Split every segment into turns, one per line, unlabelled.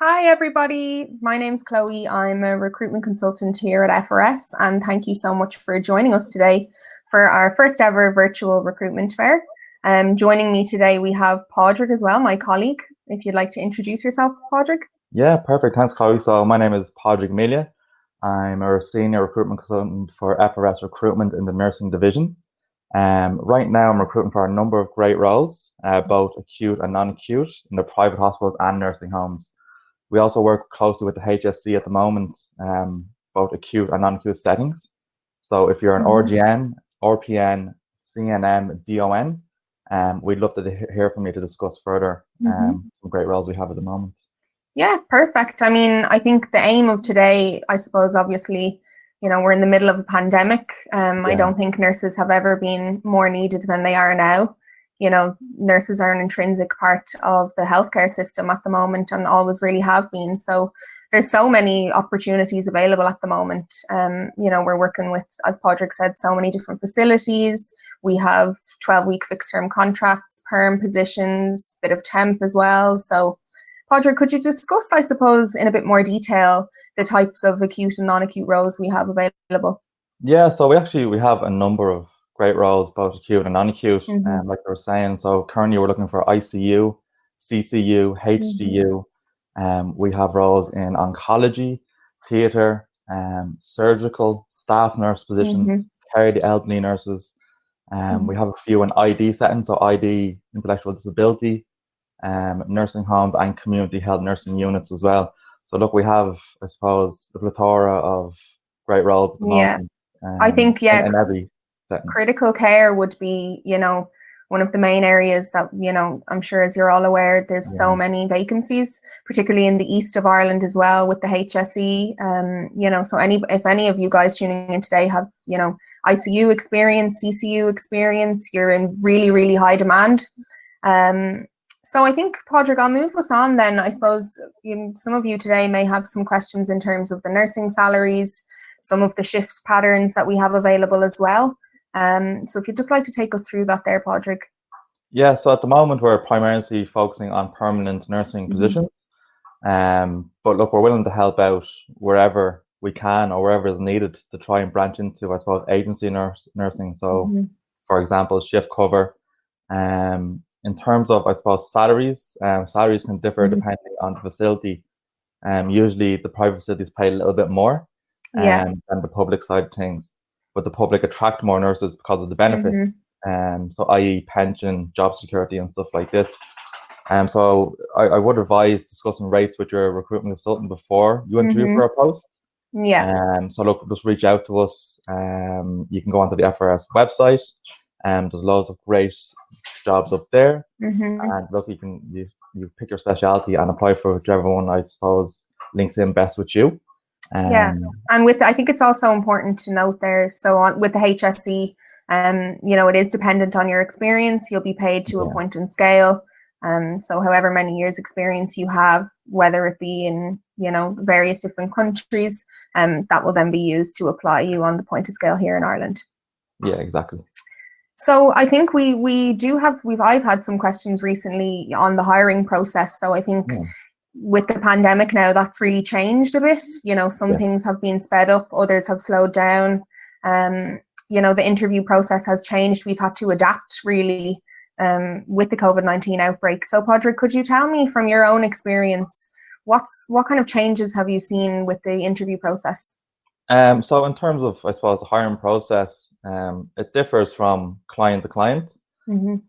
Hi, everybody. My name's Chloe. I'm a recruitment consultant here at FRS, and thank you so much for joining us today for our first ever virtual recruitment fair. Joining me today, we have Padraig as well, my colleague. If you'd like to introduce yourself, Padraig.
Yeah, perfect. Thanks, Chloe. So my name is Padraig. I'm a senior recruitment consultant for FRS Recruitment in the nursing division. Right now, I'm recruiting for a number of great roles, both acute and non-acute, in the private hospitals and nursing homes. We also work closely with the HSC at the moment, both acute and non-acute settings. So if you're an RGN, RPN, CNM, DON, we'd love to hear from you to discuss further some great roles we have at the moment.
Yeah, perfect. I mean, I think the aim of today, I suppose, obviously, we're in the middle of a pandemic. I don't think nurses have ever been more needed than they are now. Nurses are an intrinsic part of the healthcare system at the moment and always really have been. So there's so many opportunities available at the moment. We're working with, as Padraig said, so many different facilities. We have 12-week fixed-term contracts, perm positions, bit of temp as well. So Padraig, could you discuss, I suppose, in a bit more detail, the types of acute and non-acute roles we have available?
Yeah, so we have a number of great roles, both acute and non-acute, like I was saying. So currently we're looking for ICU, CCU, HDU. We have roles in oncology, theatre, surgical, staff nurse positions, care the elderly nurses. We have a few in ID settings, so ID, intellectual disability, nursing homes and community health nursing units as well. So look, we have, I suppose, a plethora of great roles at the moment.
I think,
in every setting.
Critical care would be, one of the main areas that, I'm sure, as you're all aware, there's so many vacancies, particularly in the east of Ireland as well with the HSE. So if any of you guys tuning in today have, ICU experience, CCU experience, you're in really, really high demand. So I think, Padraig, I'll move us on then. I suppose some of you today may have some questions in terms of the nursing salaries, some of the shift patterns that we have available as well. So if you'd just like to take us through that there, Padraig.
Yeah, so at the moment we're primarily focusing on permanent nursing positions. But look, we're willing to help out wherever we can or wherever is needed to try and branch into, I suppose, agency nursing. So, for example, shift cover. In terms of, I suppose, salaries can differ depending on the facility. Usually the private facilities pay a little bit more than the public side of things, but the public attract more nurses because of the benefits, so i.e. pension, job security and stuff like this. So I would advise discussing rates with your recruitment consultant before you interview for a post. So look, just reach out to us. You can go onto the FRS website. There's loads of great jobs up there, and look, you pick your specialty and apply for whichever one, I suppose, links in best with you.
And I think it's also important to note there. So with the HSE, it is dependent on your experience. You'll be paid to a point and scale. So however many years experience you have, whether it be in, various different countries, that will then be used to apply you on the point of scale here in Ireland.
Yeah, exactly.
So I think I've had some questions recently on the hiring process. So I think with the pandemic now, that's really changed a bit. Some things have been sped up, others have slowed down. The interview process has changed. We've had to adapt really with the COVID-19 outbreak. So Padraig, could you tell me from your own experience, what kind of changes have you seen with the interview process?
So in terms of, I suppose, the hiring process, it differs from client to client. In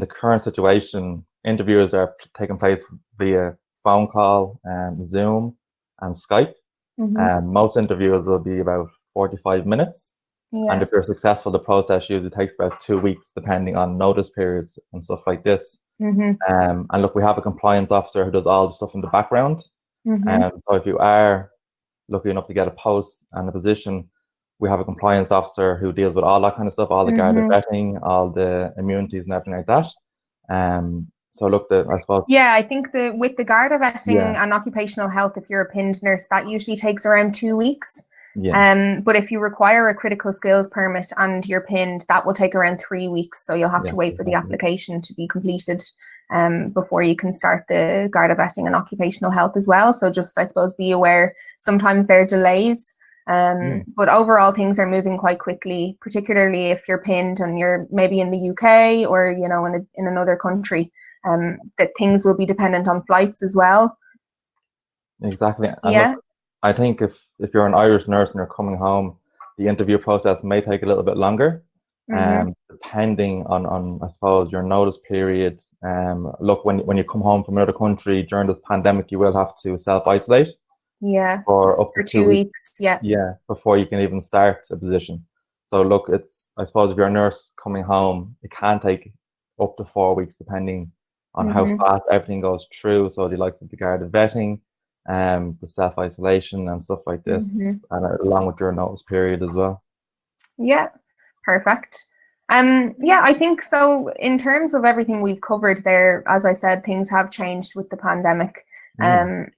the current situation, interviews are taking place via phone call, Zoom and Skype. Most interviews will be about 45 minutes. And if you're successful, the process usually takes about 2 weeks, depending on notice periods and stuff like this. And look, we have a compliance officer who does all the stuff in the background. So if you are lucky enough to get a post and a position, we have a compliance officer who deals with all that kind of stuff, all the guarded vetting, all the immunities and everything like that. So look, I suppose.
Yeah, I think with the Garda vetting and occupational health, if you're a pinned nurse, that usually takes around 2 weeks. But if you require a critical skills permit and you're pinned, that will take around 3 weeks. So you'll have to wait for the application to be completed before you can start the Garda vetting and occupational health as well. So just, I suppose, be aware sometimes there are delays. But overall, things are moving quite quickly, particularly if you're pinned and you're maybe in the UK or, you know, in another country, that things will be dependent on flights as well.
Exactly. And look, I think if you're an Irish nurse and you're coming home, the interview process may take a little bit longer, depending on I suppose your notice period. Look, when you come home from another country during this pandemic, you will have to self-isolate. For up to 2 weeks. Before you can even start a position. So look, I suppose if you're a nurse coming home, it can take up to 4 weeks depending on how fast everything goes through. So the likes of the Garda vetting, the self-isolation and stuff like this, and along with your notice period as well. Yeah,
perfect. I think so. In terms of everything we've covered there, as I said, things have changed with the pandemic.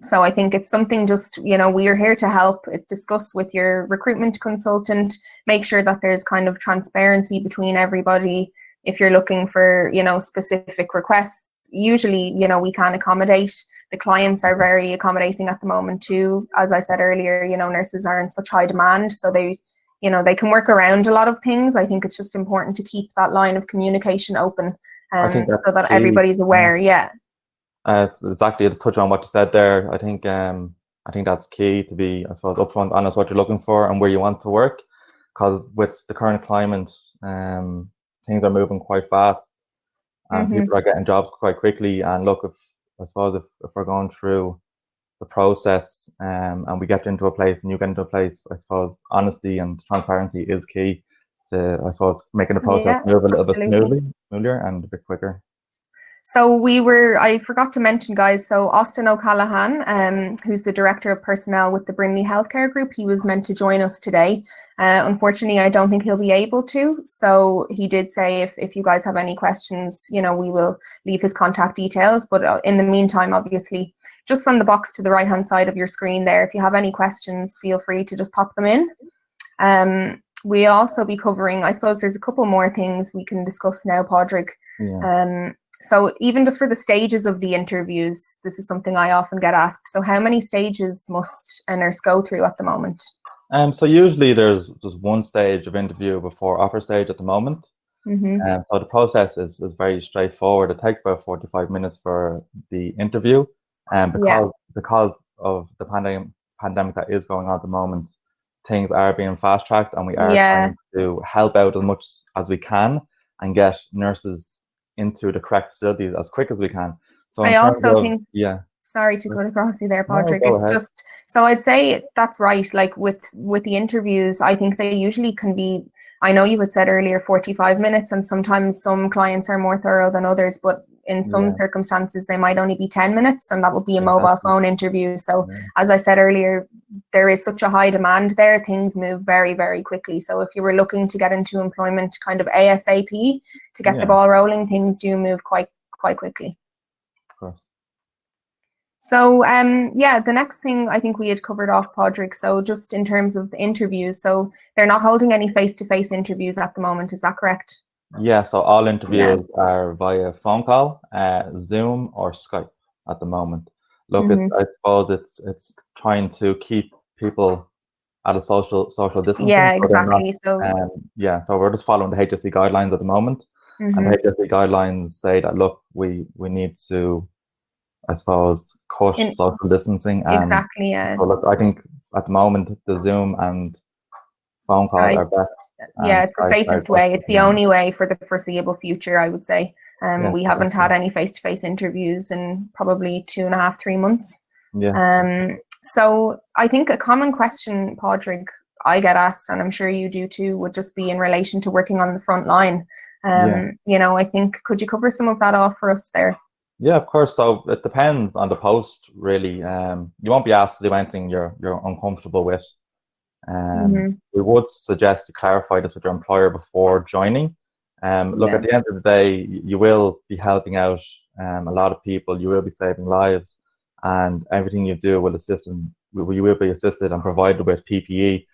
So I think it's something just, you know, we are here to help discuss with your recruitment consultant, make sure that there's kind of transparency between everybody. If you're looking for, you know, specific requests, usually, you know, we can accommodate. The clients are very accommodating at the moment too. As I said earlier, you know, nurses are in such high demand, so they, you know, they can work around a lot of things. I think it's just important to keep that line of communication open, so that everybody's aware.
Exactly. Just touch on what you said there. I think that's key, to be, I suppose, upfront, honest what you're looking for and where you want to work, because with the current climate, things are moving quite fast, and people are getting jobs quite quickly. And look, if we're going through the process, and we get into a place and you get into a place, I suppose honesty and transparency is key to, I suppose, making the process move a little bit smoother and a bit quicker.
So I forgot to mention, guys, so Austin O'Callaghan, who's the Director of Personnel with the Brindley Healthcare Group, he was meant to join us today. Unfortunately, I don't think he'll be able to. So he did say if you guys have any questions, you know, we will leave his contact details. But in the meantime, obviously, just on the box to the right-hand side of your screen there, if you have any questions, feel free to just pop them in. We'll also be covering, I suppose there's a couple more things we can discuss now, Padraig. So even just for the stages of the interviews, this is something I often get asked. So how many stages must a nurse go through at the moment?
So usually there's just one stage of interview before offer stage at the moment. So the process is very straightforward. It takes about 45 minutes for the interview. And because of the pandemic that is going on at the moment, things are being fast-tracked, and we are trying to help out as much as we can and get nurses into the correct facilities as quick as we can. So
I also think, sorry to cut across you there, Padraig. No, it's just, so I'd say that's right. Like with the interviews, I think they usually can be, I know you had said earlier 45 minutes, and sometimes some clients are more thorough than others, but in some circumstances they might only be 10 minutes, and that would be a mobile phone interview. So as I said earlier, there is such a high demand there, things move very, very quickly. So if you were looking to get into employment kind of ASAP to get the ball rolling, things do move quite quickly.
Of course.
So the next thing I think we had covered off, Padraig, so just in terms of the interviews, so they're not holding any face-to-face interviews at the moment, is that correct?
Yeah, so all interviews are via phone call, Zoom or Skype at the moment. Look, I suppose it's trying to keep people at a social distancing.
Yeah, exactly.
So we're just following the HSE guidelines at the moment. And the HSE guidelines say that, look, we need to, I suppose, cut social distancing. And
exactly,
so look, I think at the moment the Zoom and phone calls are best.
Yeah, it's the safest way. It's the only way for the foreseeable future, I would say. We haven't had any face-to-face interviews in probably 2.5, 3 months. So I think a common question, Padraig, I get asked, and I'm sure you do too, would just be in relation to working on the front line. You know, I think, could you cover some of that off for us there?
Yeah, of course. So it depends on the post, really. You won't be asked to do anything you're uncomfortable with. We would suggest you clarify this with your employer before joining. Look, at the end of the day, you will be helping out a lot of people. You will be saving lives, and everything you do will you will be assisted and provided with PPE.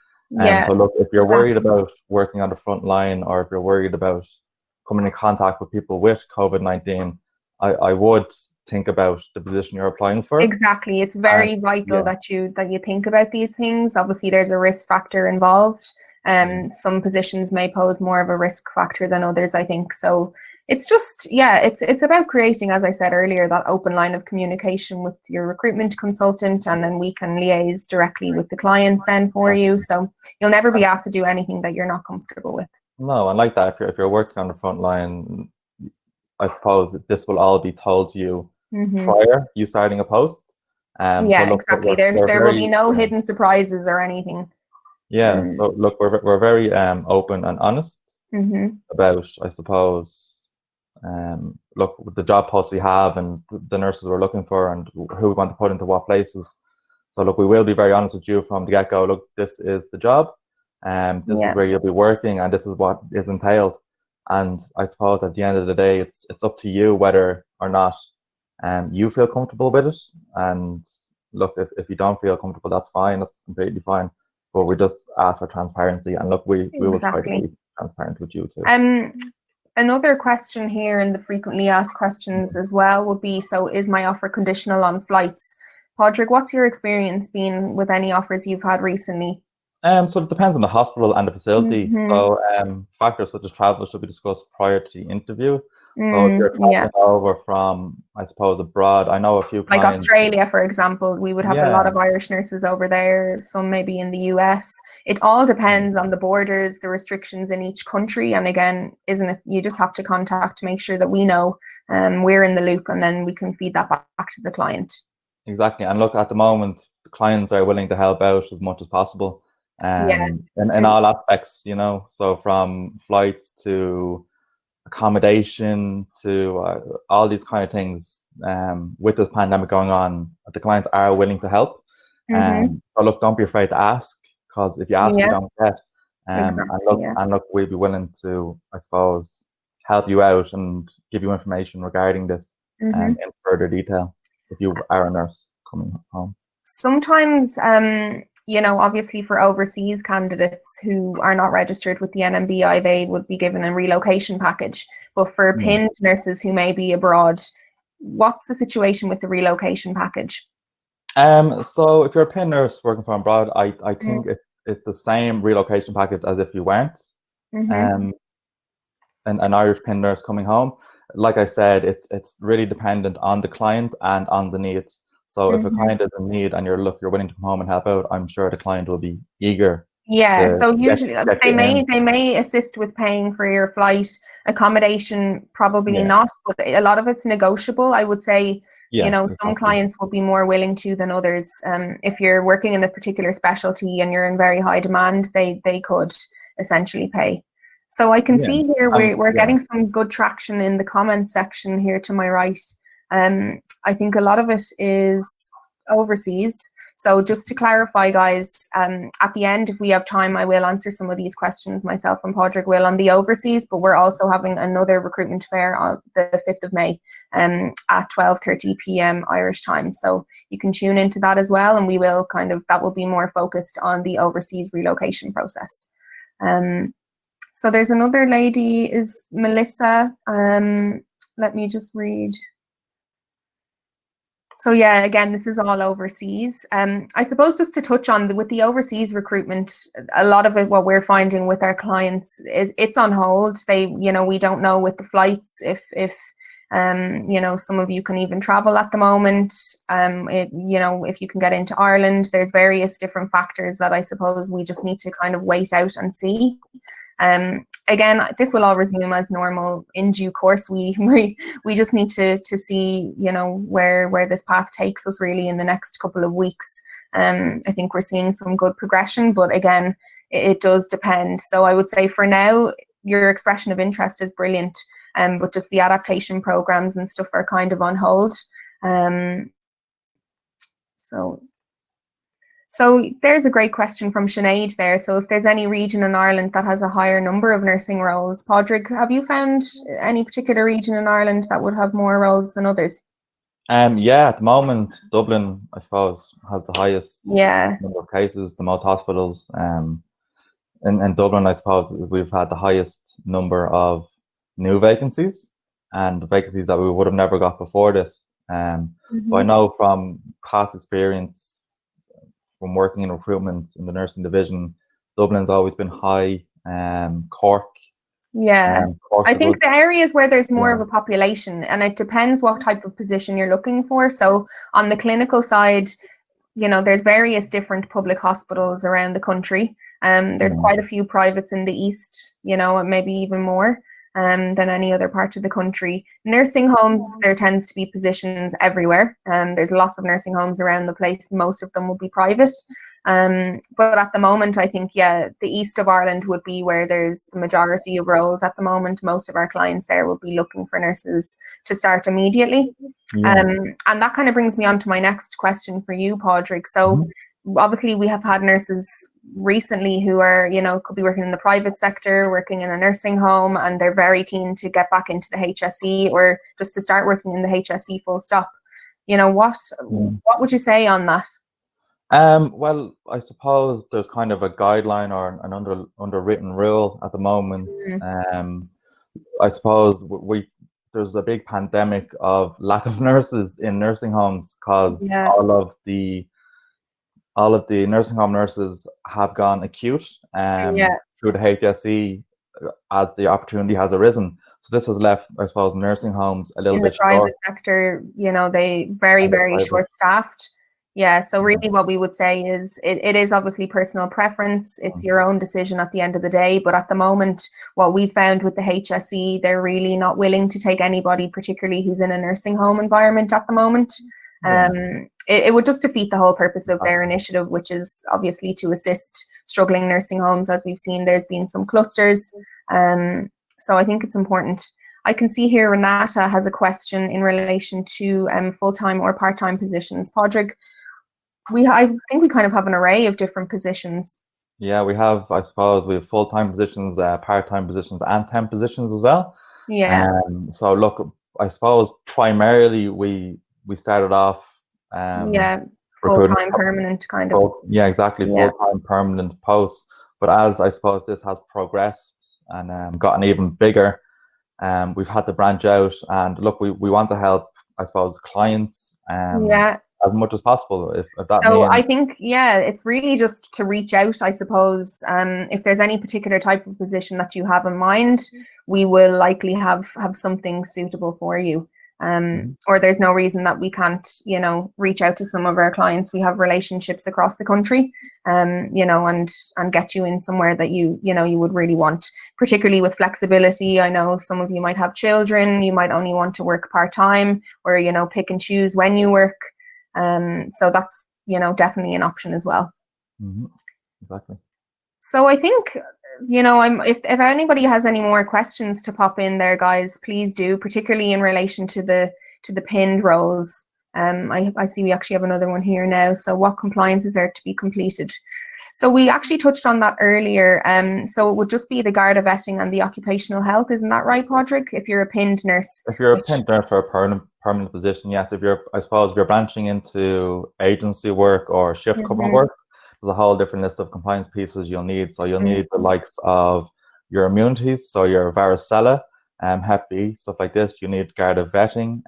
Yeah,
So look, if you're worried
exactly.
about working on the front line, or if you're worried about coming in contact with people with COVID-19, I would think about the position you're applying for.
Exactly. It's
And
very vital
yeah,
that you think about these things. Obviously, there's a risk factor involved.
yeah,
Some positions may pose more of a risk factor than others, I think. So it's just, yeah, it's about creating, as I said earlier, that open line of communication with your recruitment consultant, and then we can liaise directly with the clients then for you. So you'll never be asked to do anything that you're not comfortable with.
no, and like that, if you're working on the front line, I suppose this will all be told to you
Hmm.
prior you starting a post. So
Yeah,
look,
exactly.
we're
There will be
very
no hidden surprises or anything.
yeah.
Um,
So look, we're very open and honest
hmm.
about, I suppose, look, the job posts we have and the nurses we're looking for and who we want to put into what places. So look, we will be very honest with you from the get-go. Look, this is the job, and this is
Yeah.
where you'll be working, and this is what is entailed. And I suppose at the end of the day, it's up to you whether or not you feel comfortable with it. And look, if you don't feel comfortable, that's fine. That's completely fine. But we just ask for transparency, and look, we will try to
Exactly.
be transparent with you too.
Um, Another question here in the frequently asked questions as well would be, so is my offer conditional on flights? Padraig, what's your experience been with any offers you've had recently?
So it depends on the hospital and the facility.
Hmm.
So factors such as travel should be discussed prior to the interview. So if
Mm,
you're
yeah.
traveling over from, I suppose, abroad, I know a few
Like
clients.
Australia, for example, we would have a lot
Yeah,
of Irish nurses over there, some maybe in the US. It all depends on the borders, the restrictions in each country. And again, isn't it? You just have to contact to make sure that we know we're in the loop, and then we can feed that back to the client.
exactly. And look, at the moment, the clients are willing to help out as much as possible,
Yeah.
in all aspects, So from flights to accommodation to all these kind of things. With this pandemic going on, the clients are willing to help.
Hmm.
So look, don't be afraid to ask, because if you ask, you
Yeah,
don't get. And
exactly.
look,
Yeah.
we'd be willing to, I suppose, help you out and give you information regarding this
Hmm.
in further detail if you are a nurse coming home.
Sometimes, obviously for overseas candidates who are not registered with the NMBI, they would be given a relocation package. But for
Yeah.
pinned nurses who may be abroad, what's the situation with the relocation package?
So if you're a pin nurse working from abroad, I think it's the same relocation package as if you weren't.
Mm-hmm.
Um, an Irish pin nurse coming home. Like I said, it's really dependent on the client and on the needs. So if a
Mm-hmm.
client is in need and you're willing to come home and help out, I'm sure the client will be eager
Yeah,
to
so
get
usually
get
they
you
may
in.
they may assist with paying for your flight, accommodation, probably
Yeah,
not, but a lot of it's negotiable. I would say,
yes,
some
exactly.
clients will be more willing to than others. If you're working in a particular specialty and you're in very high demand, they could essentially pay. So I can
Yeah,
see here we're
yeah,
getting some good traction in the comment section here to my right. I think a lot of it is overseas. So just to clarify, guys, at the end, if we have time, I will answer some of these questions. Myself and Padraig will on the overseas, but we're also having another recruitment fair on the 5th of May at 12:30 p.m. Irish time. So you can tune into that as well, and we will that will be more focused on the overseas relocation process. So there's another lady, is Melissa. Let me just read. So yeah, again, this is all overseas. I suppose just to touch on with the overseas recruitment, a lot of it, what we're finding with our clients, it's on hold. We don't know with the flights if some of you can even travel at the moment. If you can get into Ireland, there's various different factors that I suppose we just need to kind of wait out and see. Again, this will all resume as normal in due course. We just need to see, where this path takes us really in the next couple of weeks. I think we're seeing some good progression, but again, it does depend. So I would say for now, your expression of interest is brilliant, but just the adaptation programs and stuff are kind of on hold. So there's a great question from Sinead there. So if there's any region in Ireland that has a higher number of nursing roles, Padraig, have you found any particular region in Ireland that would have more roles than others?
Yeah. At the moment, Dublin, I suppose, has the highest
Yeah.
number of cases, the most hospitals. in Dublin, I suppose we've had the highest number of new vacancies and vacancies that we would have never got before this. So I know from past experience from working in recruitment in the nursing division, Dublin's always been high. Cork.
I think the areas where there's more of a population, and it depends what type of position you're looking for. So on the clinical side, there's various different public hospitals around the country. There's quite a few privates in the east, maybe even more than any other part of the country. Nursing homes, there tends to be positions everywhere. There's lots of nursing homes around the place. Most of them will be private. But at the moment, I think, the east of Ireland would be where there's the majority of roles at the moment. Most of our clients there will be looking for nurses to start immediately. And that kind of brings me on to my next question for you, Padraig. So obviously we have had nurses recently who are, could be working in the private sector, working in a nursing home, and they're very keen to get back into the HSE or just to start working in the HSE full stop. What would you say on that?
Well, I suppose there's kind of a guideline or an underwritten rule at the moment. I suppose there's a big pandemic of lack of nurses in nursing homes because all of the nursing home nurses have gone acute through the HSE as the opportunity has arisen. So this has left, I suppose, nursing homes a little bit short. In the private
sector, they very, very short-staffed. So really what we would say is it is obviously personal preference. It's your own decision at the end of the day. But at the moment, what we found with the HSE, they're really not willing to take anybody, particularly who's in a nursing home environment at the moment. It would just defeat the whole purpose of their initiative, which is obviously to assist struggling nursing homes. As we've seen, there's been some clusters. So I think it's important. I can see here Renata has a question in relation to full-time or part-time positions. Padraig, I think we kind of have an array of different positions.
Yeah, we have, I suppose, we have full-time positions, part-time positions, and temp positions as well. So look, I suppose primarily we started off
full-time permanent kind of.
Exactly, full-time permanent posts. But as I suppose this has progressed and gotten even bigger, we've had to branch out, and look, we want to help, I suppose, clients as much as possible. If that means.
I think it's really just to reach out, I suppose. If there's any particular type of position that you have in mind, we will likely have something suitable for you. Or there's no reason that we can't, reach out to some of our clients. We have relationships across the country, and get you in somewhere that you would really want, particularly with flexibility. I know some of you might have children, you might only want to work part-time or, pick and choose when you work. So that's, definitely an option as well.
Exactly.
So I think, if anybody has any more questions to pop in there, guys, please do, particularly in relation to the pinned roles. I see we actually have another one here now. So what compliance is there to be completed? So we actually touched on that earlier. So it would just be the Garda vetting and the occupational health. Isn't that right, Padraig? If you're a pinned nurse.
If you're a pinned nurse for a permanent position, yes. If you're branching into agency work or shift cover work, there's a whole different list of compliance pieces you'll need. So you'll need the likes of your immunities, so your varicella, Hep B, stuff like this. You need Garda vetting,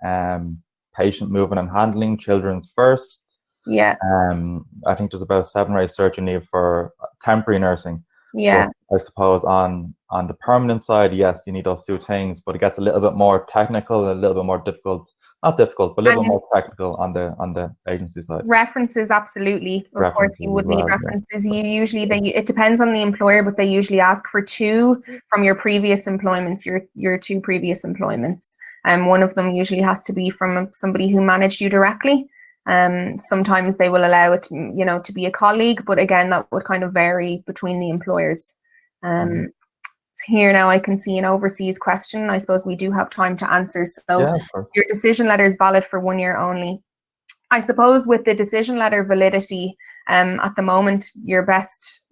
patient movement and handling, children's first. I think there's about 7 or 8 cert you need for temporary nursing. But I suppose on the permanent side, yes, you need those 2 things, but it gets a little bit more technical, a little bit more difficult. Not difficult, but a little bit more technical on the agency side.
References, absolutely. Of course, you would need references. You usually it depends on the employer, but they usually ask for 2 from your previous employments, your 2 previous employments. One of them usually has to be from somebody who managed you directly. Sometimes they will allow it, to be a colleague, but again, that would kind of vary between the employers. Here now I can see an overseas question. I suppose we do have time to answer. So your decision letter is valid for 1 year only. I suppose with the decision letter validity, at the moment, your best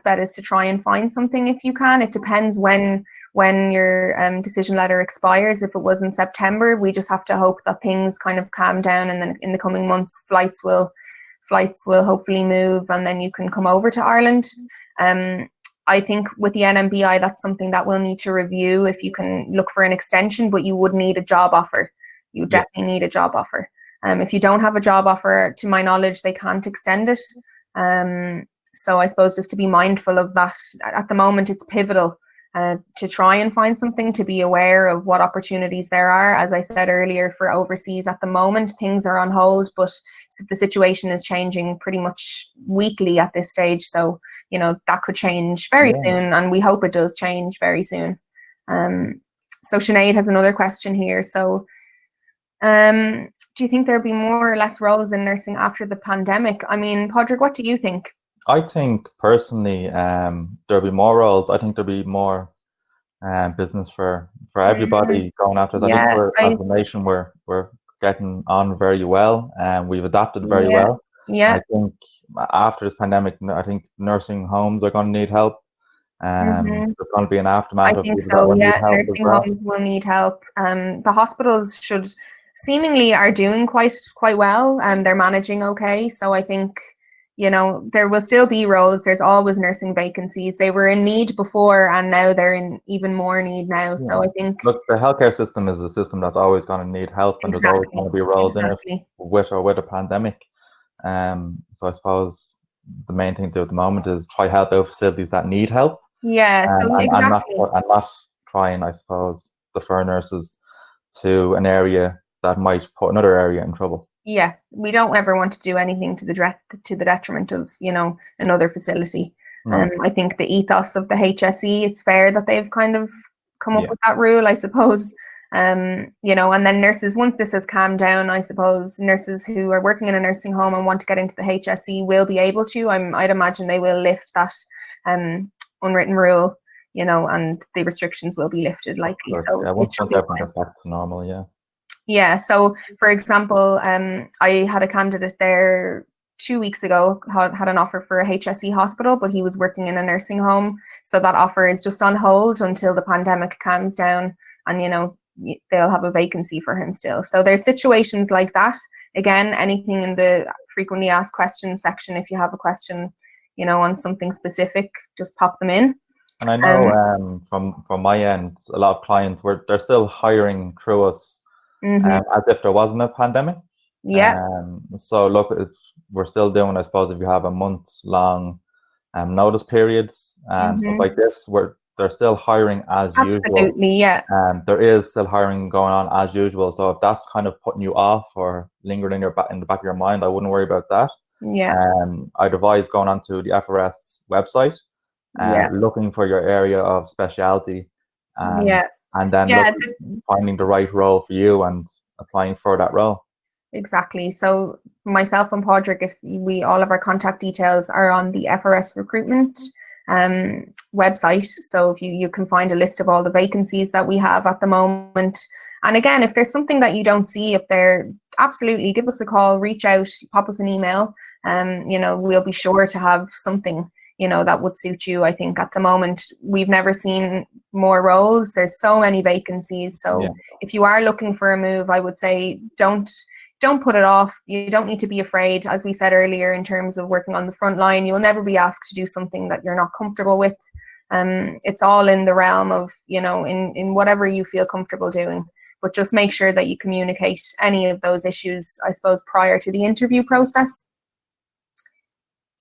bet is to try and find something if you can. It depends when your decision letter expires. If it was in September, we just have to hope that things kind of calm down, and then in the coming months, flights will hopefully move, and then you can come over to Ireland. I think with the NMBI, that's something that we'll need to review if you can look for an extension, but you would need a job offer. You definitely need a job offer. If you don't have a job offer, to my knowledge, they can't extend it. So I suppose just to be mindful of that. At the moment, it's pivotal to try and find something, to be aware of what opportunities there are. As I said earlier, for overseas at the moment, things are on hold, but the situation is changing pretty much weekly at this stage. So, you know, that could change very soon, and we hope it does change very soon. So Sinead has another question here. So do you think there'll be more or less roles in nursing after the pandemic? I mean, Padraig, what do you think?
I think personally, there'll be more roles. I think there'll be more business for everybody going after this. I think as a nation, we're getting on very well, and we've adapted very well. I think after this pandemic, I think nursing homes are going to need help. There's going to be an aftermath of people that will need help as well.
Nursing homes will need help. The hospitals seemingly are doing quite well, and they're managing okay. So I think, you know, there will still be roles. There's always nursing vacancies. They were in need before, and now they're in even more need now. So I think,
look, the healthcare system is a system that's always going to need help, and there's always going to be roles in it, with or with a pandemic. So I suppose the main thing to do at the moment is try help out facilities that need help. And not try and, I suppose, defer nurses to an area that might put another area in trouble.
Yeah, we don't ever want to do anything to the detriment of, you know, another facility. I think the ethos of the HSE, it's fair that they've kind of come up with that rule, I suppose. You know, and then nurses, once this has calmed down, I suppose nurses who are working in a nursing home and want to get into the HSE will be able to. I'd imagine they will lift that unwritten rule, you know, and the restrictions will be lifted likely. So
once everything gets back to normal,
Yeah, so for example, I had a candidate there 2 weeks ago, had an offer for a HSE hospital, but he was working in a nursing home. So that offer is just on hold until the pandemic calms down, and, you know, they'll have a vacancy for him still. So there's situations like that. Again, anything in the frequently asked questions section, if you have a question, you know, on something specific, just pop them in.
And I know from my end, a lot of clients, they're still hiring through us as if there wasn't a pandemic. So look, we're still doing, I suppose, if you have a month-long notice periods and stuff like this, they're still hiring as usual.
Absolutely,
there is still hiring going on as usual. So if that's kind of putting you off or lingering in the back of your mind, I wouldn't worry about that. I'd advise going onto the FRS website and looking for your area of specialty, and then finding the right role for you and applying for that role.
Exactly. So myself and Padraig, all of our contact details are on the FRS Recruitment website. So if you can find a list of all the vacancies that we have at the moment. And again, if there's something that you don't see up there, absolutely give us a call, reach out, pop us an email. You know, we'll be sure to have something, you know, that would suit you. I think at the moment we've never seen more roles. There's so many vacancies. So if you are looking for a move, I would say don't put it off. You don't need to be afraid. As we said earlier, in terms of working on the front line, you'll never be asked to do something that you're not comfortable with. It's all in the realm of, you know, in whatever you feel comfortable doing. But just make sure that you communicate any of those issues, I suppose, prior to the interview process.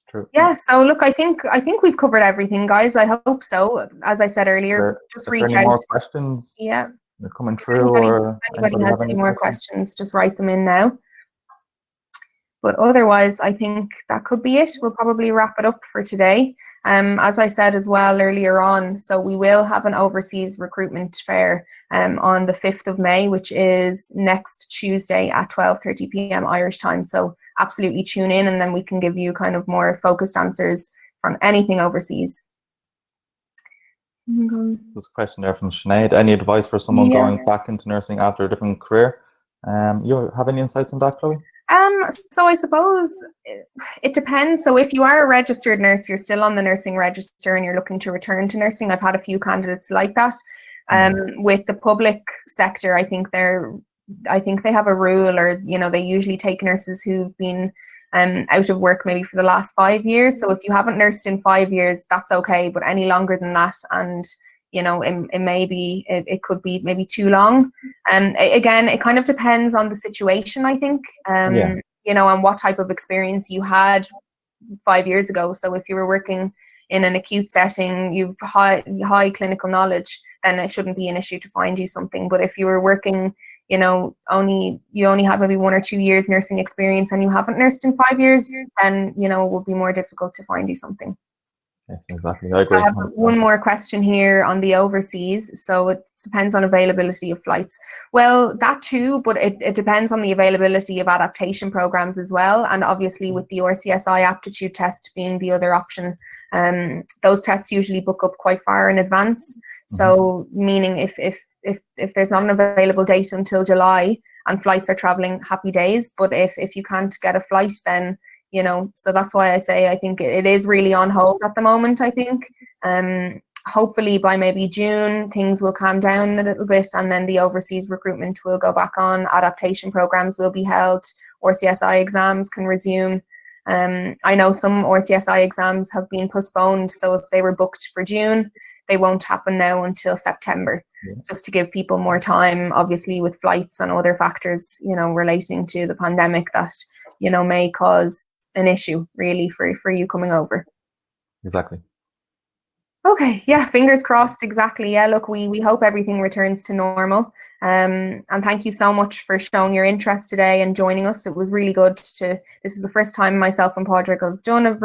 True.
Yeah, so look, I think we've covered everything, guys. I hope so. As I said earlier, just reach out.
Any more questions?
Yeah.
They're coming through.
If anybody has any more questions, just write them in now. But otherwise, I think that could be it. We'll probably wrap it up for today. As I said as well earlier on, so we will have an overseas recruitment fair on the 5th of May, which is next Tuesday at 12:30 p.m. Irish time. So absolutely tune in, and then we can give you kind of more focused answers from anything overseas.
There's a question there from Sinead. Any advice for someone going back into nursing after a different career? You have any insights on that, Chloe?
So I suppose it depends. So if you are a registered nurse, you're still on the nursing register and you're looking to return to nursing. I've had a few candidates like that. With the public sector, I think they have a rule, or, you know, they usually take nurses who've been out of work maybe for the last 5 years. So if you haven't nursed in 5 years, that's okay, but any longer than that, and it could be maybe too long. Again, it kind of depends on the situation, I think, and what type of experience you had 5 years ago. So if you were working in an acute setting, you've high clinical knowledge, then it shouldn't be an issue to find you something. But if you were working, you only have maybe 1 or 2 years nursing experience and you haven't nursed in 5 years, then it would be more difficult to find you something.
Yes, exactly. I agree.
I have one more question here on the overseas. So it depends on availability of flights. Well, that too, but it depends on the availability of adaptation programs as well. And obviously with the RCSI aptitude test being the other option, those tests usually book up quite far in advance. So meaning if there's not an available date until July and flights are traveling, happy days. But if you can't get a flight, then so that's why I say I think it is really on hold at the moment, I think. Hopefully by maybe June, things will calm down a little bit, and then the overseas recruitment will go back on, adaptation programs will be held, RCSI exams can resume. I know some RCSI exams have been postponed, so if they were booked for June, they won't happen now until September, just to give people more time, obviously with flights and other factors, relating to the pandemic that may cause an issue really for you coming over.
Exactly.
Okay, yeah, fingers crossed. Exactly. Yeah, look, we hope everything returns to normal. And thank you so much for showing your interest today and joining us. It was really good this is the first time myself and Padraig have done a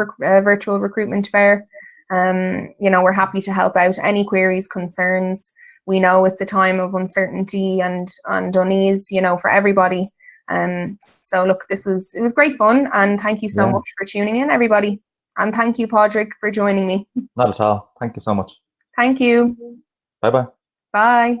virtual recruitment fair. We're happy to help out. Any queries, concerns. We know it's a time of uncertainty and unease, for everybody. So look, it was great fun, and thank you so much for tuning in, everybody. And thank you, Padraig, for joining me.
Not at all. Thank you so much.
Thank you.
Bye-bye.
Bye.